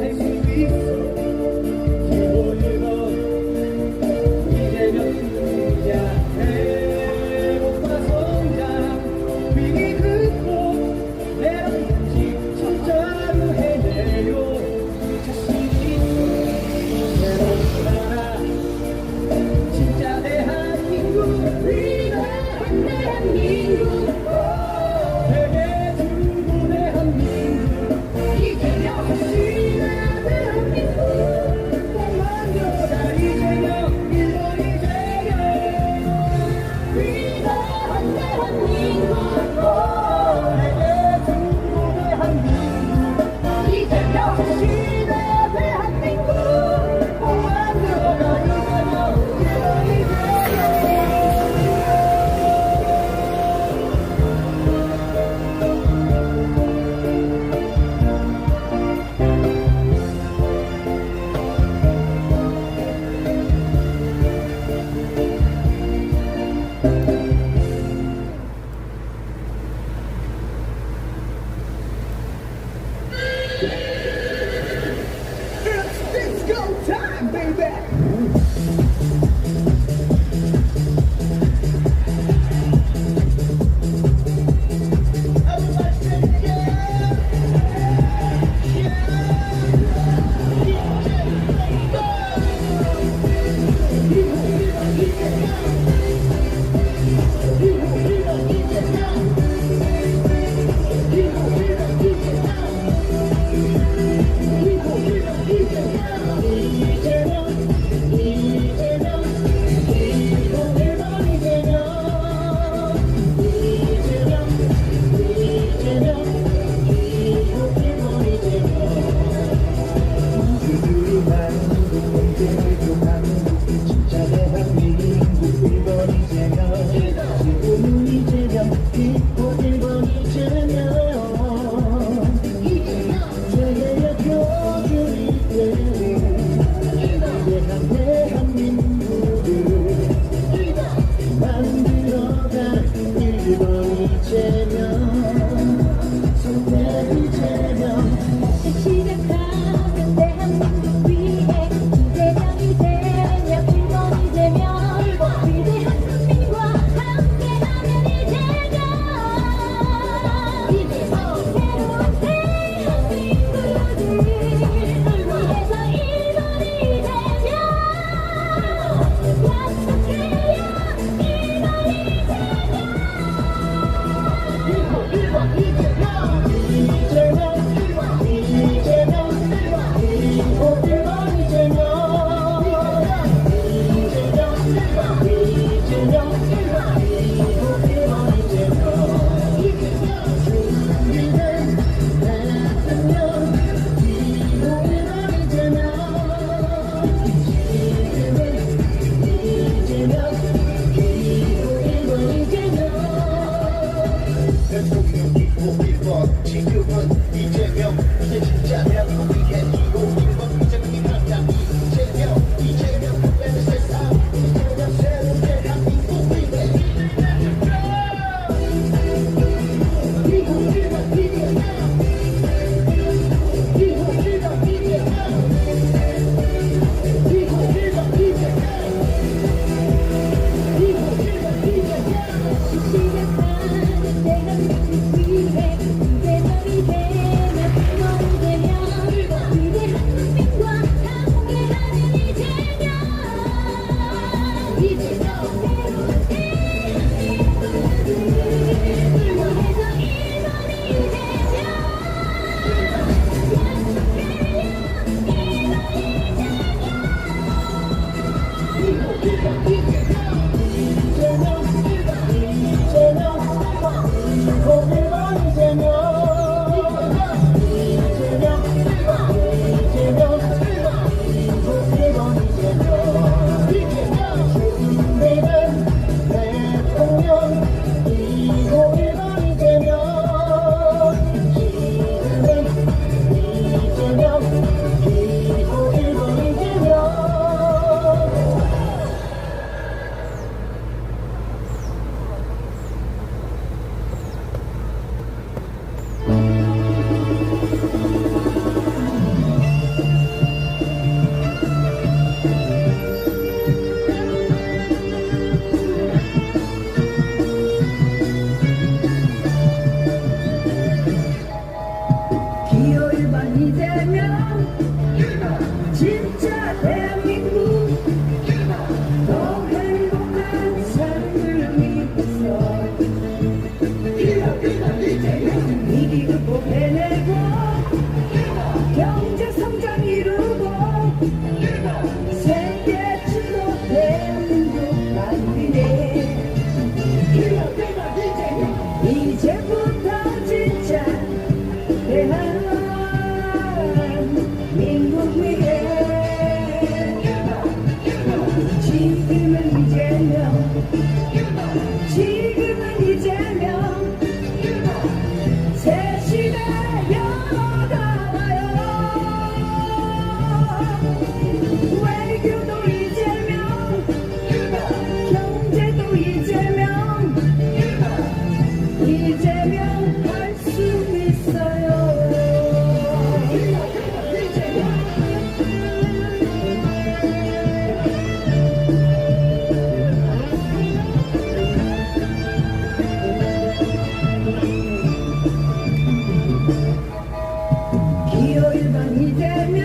할 수 있어 기호 1번 이재명 승자 회복과 성장 위기 극복 내란 조직 진짜로 해내요 자신 있어 새로운 나라 진짜 대한민국 위대한 대한민국 세계 중부 대한민국 이재명 자신의 대한민국 꼭 만들어가 이재명 일본 이재명 위대한 대한민국 세계 중부 대한민국 이재명 자신의 대한민국 꼭 만들어가 이재명 일본 It's disco time, baby. Everybody say it again. 진짜 대한민국 1번 이재명 지금은 이재명 기호 1번 이재명 세계의 표준이 되는 위대한 대한민국을 만들어갈 1번 이재명 선대 이재명 다시 시작하는 대한민국 위해 이재명 이재명 일본 이재명 위대한 국민과 함께하면 이재명 새로운 대한민국을 위해서 일본 이재명 약속해요 일본 대통령 기호 1번 지금은 이재명 이제 진짜 대한민국 위해 기호 1번 이재명이 가장 이재명 한편의 세상 이재명 새로운 대한민국 위해 기호 1번 이재명 기호 1번 이재명 기호 1번 이재명 기호 1번 이재명 시작하는 대한민국 위해 이재명이 새 시대 열어가봐요. 외교도 이재명, 경제도 이재명, 이재명 할 수 있어요. 기호 1번 이재명,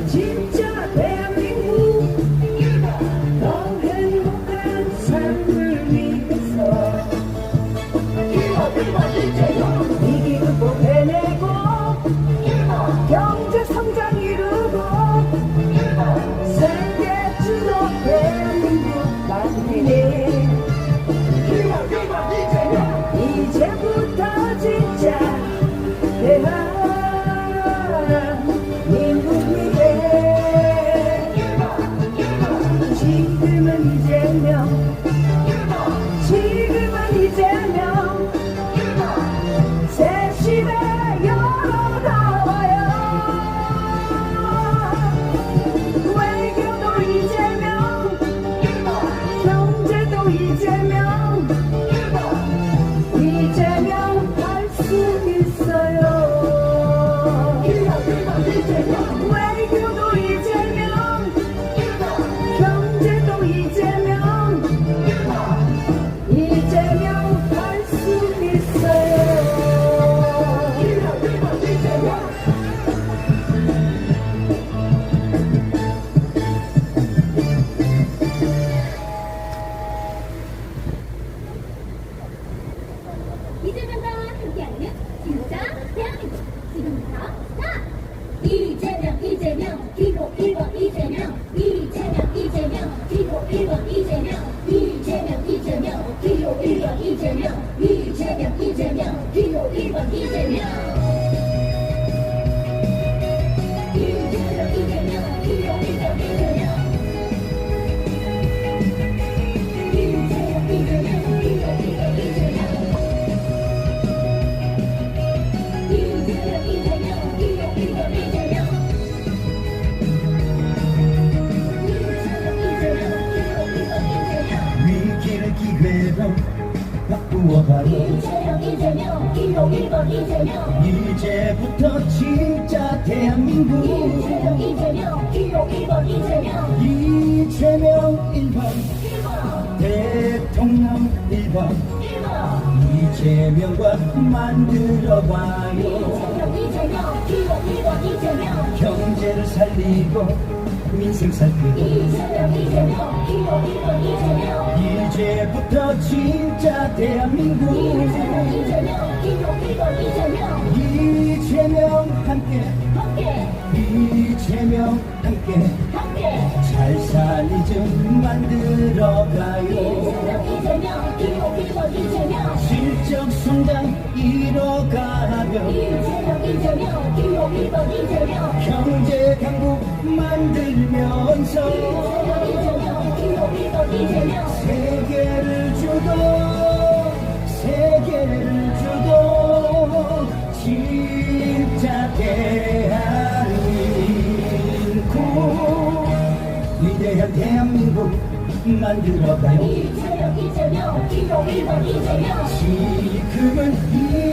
진짜 대한민국 더 행복한 삶을 위해서 위기 극복해내고 경제 성장 이루고 세계 주도 대한민국 만들기. 이제부터 진짜 대한민국 위해 지금은 이재명, 지금은 이재명, 새 시대 열어나와요. 외교도 이재명, 경제도 이재명, 이재명 할 수 있어요. 외교도 이재명, 경제도 이재명, 이재명 할 수 있어요. 이재명과 함께하는 진짜 대한민국 지금부터 나 이재명 이재명 기호 1번 이재명 이재명 이재명 기호 1번 이재명 이재명 이재명 기호 1번 이재명 이재명 이재명 기호 1번 이재명 이재명 이재명 기호 1번 이재명 이재명 이재명 기호 1번 이재명 위기를 기회로 바꾸어봐요. 이재명 기호 1번 이재명 이제부터 진짜 대한민국 이재명 기호 1번 이재명 이재명 1번 1번 대통령 1번 이재명과 만들어봐요. 이재명 기호 1번 이재명 경제를 살리고 민생 살피고 이재명 기호 1번 이재명 이제부터 진짜 대한민국 이재명 기호 1번 이재명 이재명 함께 함께 이재명 함께 잘 살리 좀 만들어가요. 이재명 기호 1번 이재명 실적 성장 이뤄가며 이재명 기호 1번 이재명 경제 강국 만들면서 이재명 기호 1번 이재명 세계를 주도 진짜 대한민국 위대한 대한민국 만들어가요. 이재명 기호 1번 이재명 지금은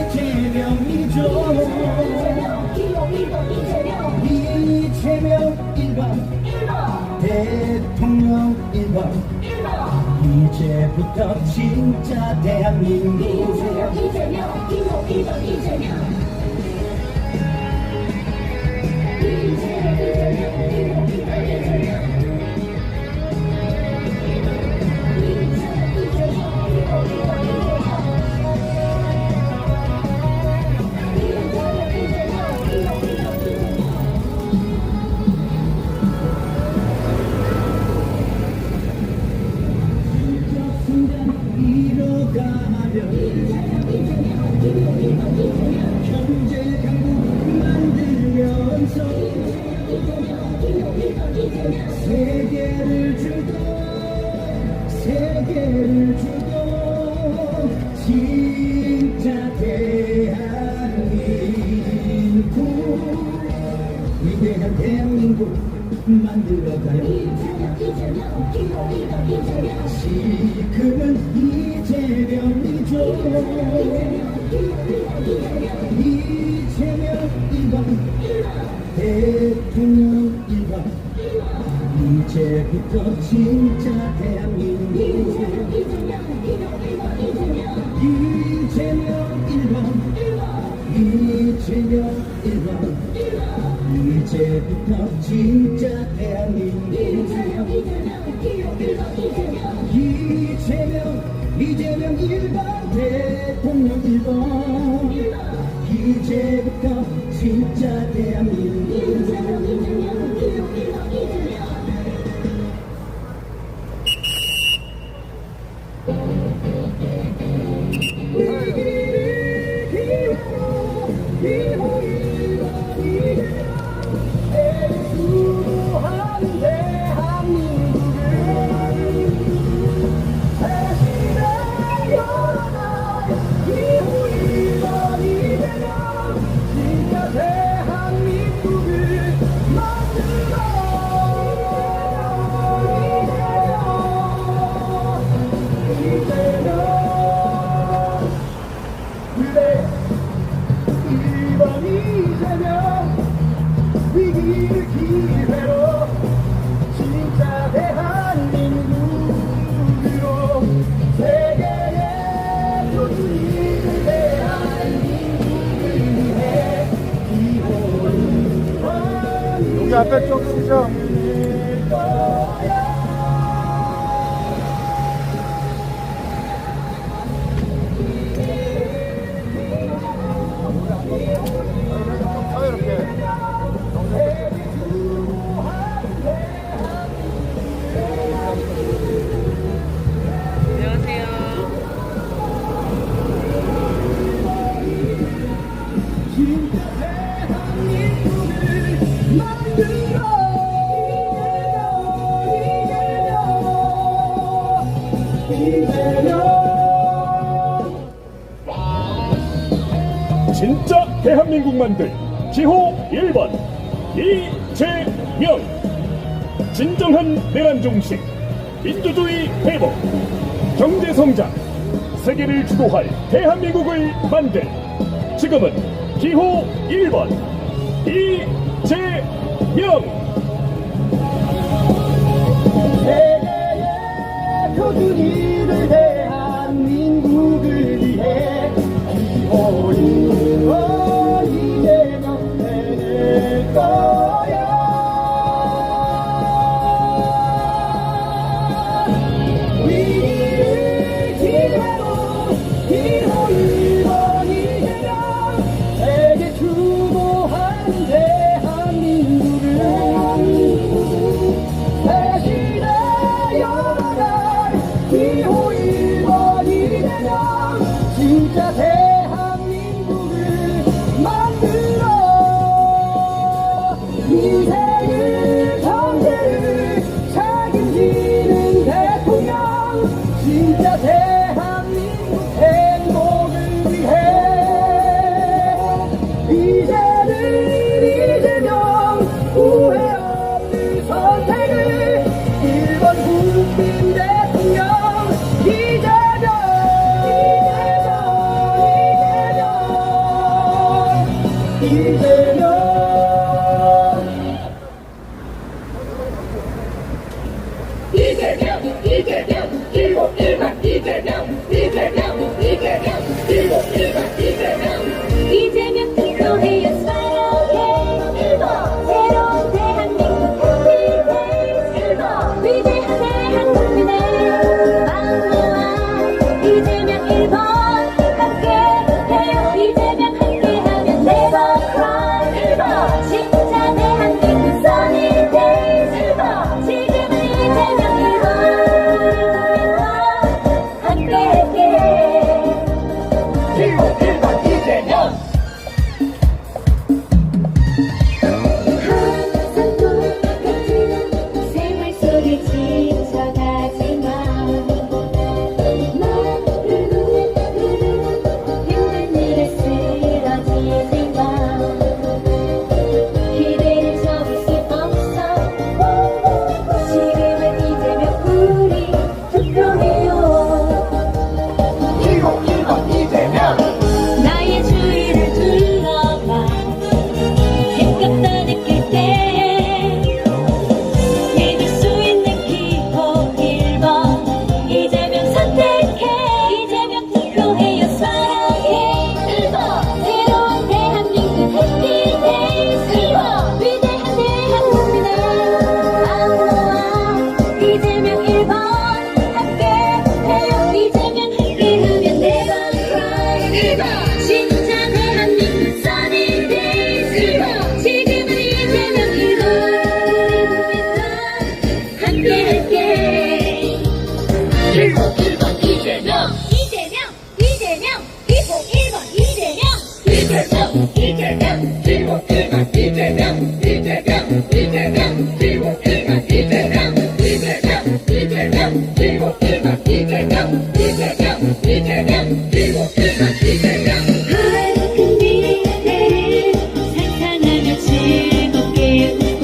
이재명이죠. 기호 1번 이재명 이재명 1번 1번 대통령 1번 이제부터 진짜 대한민국 이재명 기호 1번 이재명 이뤄가며 경제 강국 만들면서 만들어가요. 지금은 이재명이죠. 이재명 1번 대통령 1번 이제부터 진짜 대한민국 이재명 1번 이재명 1번 이제부터 진짜 대한민국 이재명 1번 대통령 1번 이제부터 진짜 대한민국 여기 앞에 좀 쓰죠. 진짜 대한민국 만들 기호 1번 이재명. 진정한 내란 종식, 민주주의 회복, 경제 성장, 세계를 주도할 대한민국을 만들. 지금은 기호 1번 이재명. 세계의 표준이를 대한민국을 위해 기호 1번 이재명 해낼 거야. 위기를 기회로 기호 1번 이재명 세계 주도하는 대한민국을 새 시대 열어갈 기호 1번 이재명 진짜 대한민국을 만들어 인생을 경제를 책임지는 대통령 진짜 대한민국 행복을 위해 이재명 후회 없는 선택을 1번 국민 대통령 이재명 기호 1번 이재명 기도해요 사랑해 1번 새로운 대한민국 해피 1번 위대한 대한국민의 막내와 이재명 1번 함께해요 이재명 함께하면 never cry 1번 진짜 대한민국 sunny days 1번 지금은 이재명 1번 함께할게 기호 1번 이재명 항상 똑같은 생활 속에 지쳐가지만 나를 힘든 일에 쓰러지지만 기대를 접을 수 없어 진짜 대한민국 써니데이 지금은 이재명 1번 함께할게 1번 이재명 이재명 기호 1번 이재명 이재명 1번 이재명 기호 1번 이재명 기호 1번 이재명 기호 1번 이재명 밝은 미래를 상상하며 즐겁게 웃고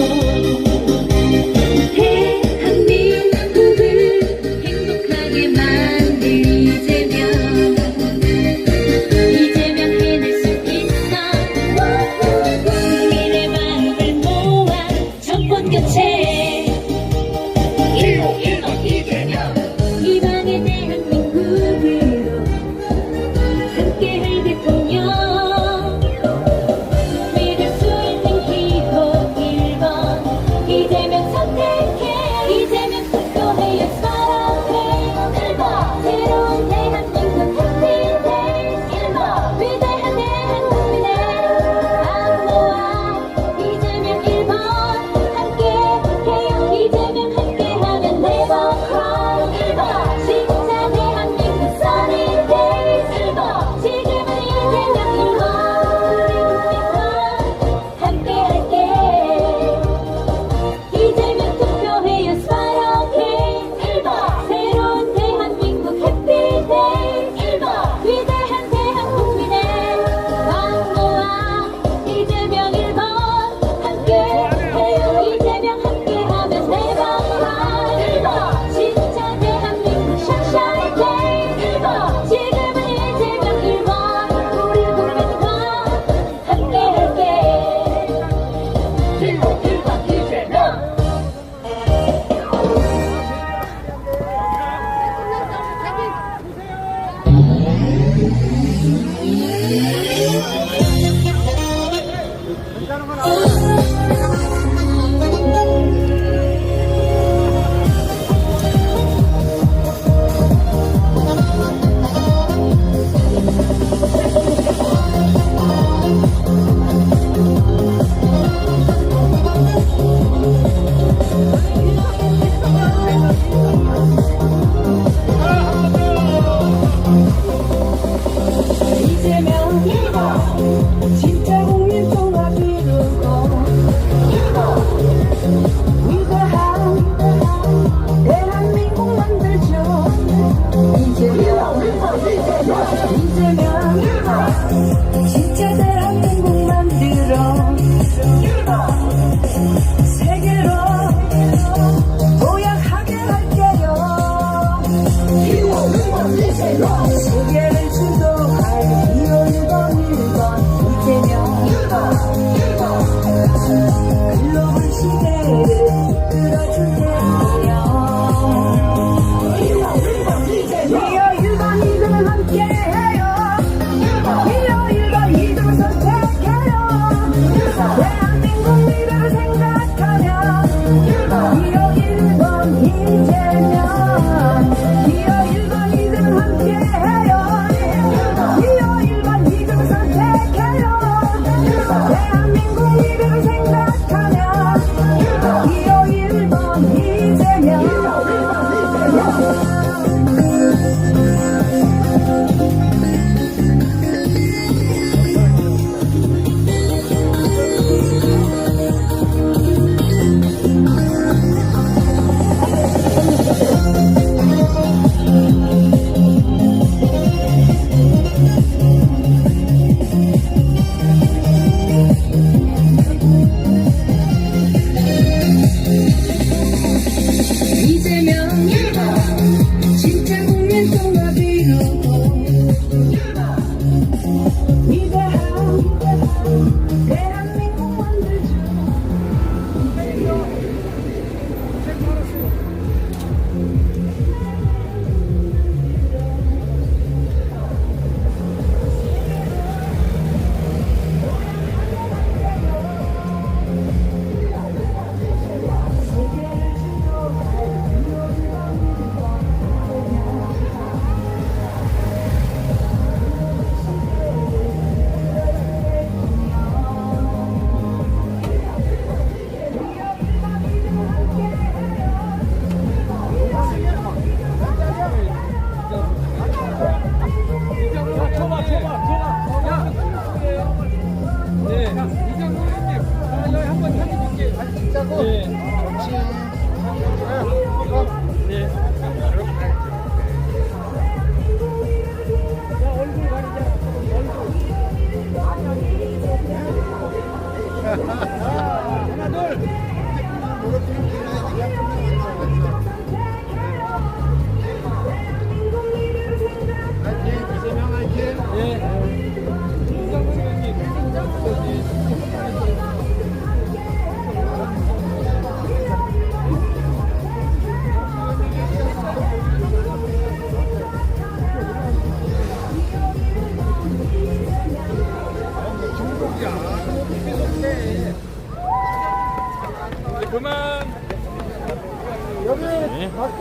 대한민국을 행복하게 만들 이재명 해낼 수 있어 국민의 마음을 모아 정권 교체 기호 1번 이재명 희망의 대한민국으로 함께할 대통령 믿을 수 있는 기호 1번 이재명 선택해 이재명 투표해요 사랑해 1번 새로운 대한민국 해피데이 1번 위대한 대한국민의 마음 모아 이재명 1번 함께해요 이재명 함께하면 never cry 1번 진짜 대한민국 써니데이 1번 지금은 이재명 1번 함께할게 이재명 투표해요 사랑해 1번 새로운 대한민국 해피데이 1번 위대한 대한국민의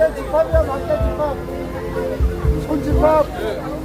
막대 집합이야, 막대 집합. 손집합.